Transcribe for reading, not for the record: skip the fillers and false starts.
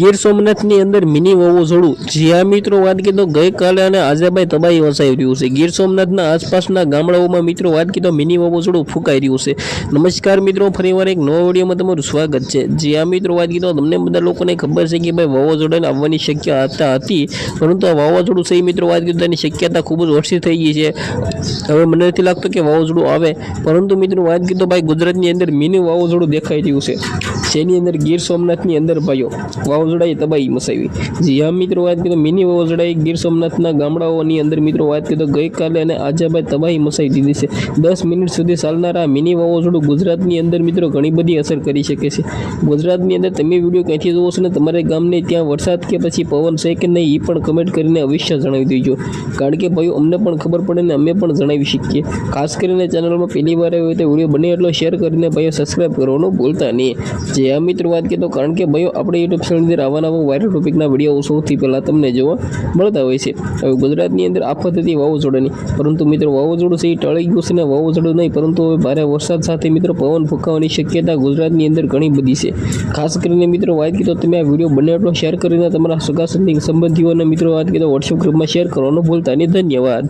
ગીર સોમનાથની અંદર મિની વાવાઝોડું જ્યાં મિત્રો વાત કીધું તો ગઈકાલે અને આજે ભાઈ તબાહી વસાવી રહ્યું છે। ગીર સોમનાથના આસપાસના ગામડાઓમાં મિત્રો વાત કીધું તો મિની વાવાઝોડું ફૂંકાઈ રહ્યું છે। નમસ્કાર મિત્રો, ફરીવાર એક નવા વિડીયોમાં તમારું સ્વાગત છે। જ્યાં મિત્રો વાત કીધું તમને બધા લોકોને ખબર છે કે ભાઈ વાવાઝોડાને આવવાની શક્યતા હતી, પરંતુ આ વાવાઝોડું સહી મિત્રો વાત કીધું તેની શક્યતા ખૂબ જ ઓછી થઈ ગઈ છે। હવે મને નથી લાગતું કે વાવાઝોડું આવે, પરંતુ મિત્રો વાત કીધું ભાઈ ગુજરાતની અંદર મિની વાવાઝોડું દેખાઈ રહ્યું છે, જેની અંદર ગીર સોમનાથની અંદર ભાઈઓ વાવાઝોડાએ તબાહી મચાવી। જ્યાં મિત્રો વાત કીધું મિની વાવાઝોડાએ ગીર સોમનાથના ગામડાઓની અંદર મિત્રો વાત કીધું ગઈકાલે અને આજે ભાઈ તબાહી મચાવી દીધી છે। 10 મિનિટ સુધી ચાલનારા મિની વાવાઝોડું ગુજરાતની અંદર મિત્રો ઘણી બધી અસર કરી શકે છે। ગુજરાતની અંદર તમે વિડીયો ક્યાંથી જોવો છો ને તમારે ગામને ત્યાં વરસાદ કે પછી પવન છે કે નહીં એ પણ કમેન્ટ કરીને અવશ્ય જણાવી દેજો, કારણ કે ભાઈઓ અમને પણ ખબર પડે ને અમે પણ જણાવી શકીએ। ખાસ કરીને ચેનલમાં પહેલી વાર આવ્યો તો વિડીયો બને એટલો શેર કરીને ભાઈઓ સબસ્ક્રાઈબ કરવાનું ભૂલતા નહીં। જે આ મિત્રો વાત કીધો, કારણ કે ભાઈઓ આપણે યુટ્યુબ ચેનલ અંદર આવા વાયરલ ટોપિકના વિડીયો સૌથી પહેલાં તમને જોવા મળતા હોય છે। હવે ગુજરાતની અંદર આફત હતી વાવાઝોડાની, પરંતુ મિત્રો વાવાઝોડું છે એ ટળી ગયું છે ને વાવાઝોડું નહીં, પરંતુ હવે ભારે વરસાદ સાથે મિત્રો પવન ફૂંકાવાની શક્યતા ગુજરાતની અંદર ઘણી બધી છે। ખાસ કરીને મિત્રો વાત કીધો તમે આ વિડીયો બને એટલો શેર કરીને તમારા સગા સંબંધીઓને મિત્રો વાત કીધો વોટ્સએપ ગ્રુપમાં શેર કરવાનું ભૂલતા નહીં। ધન્યવાદ।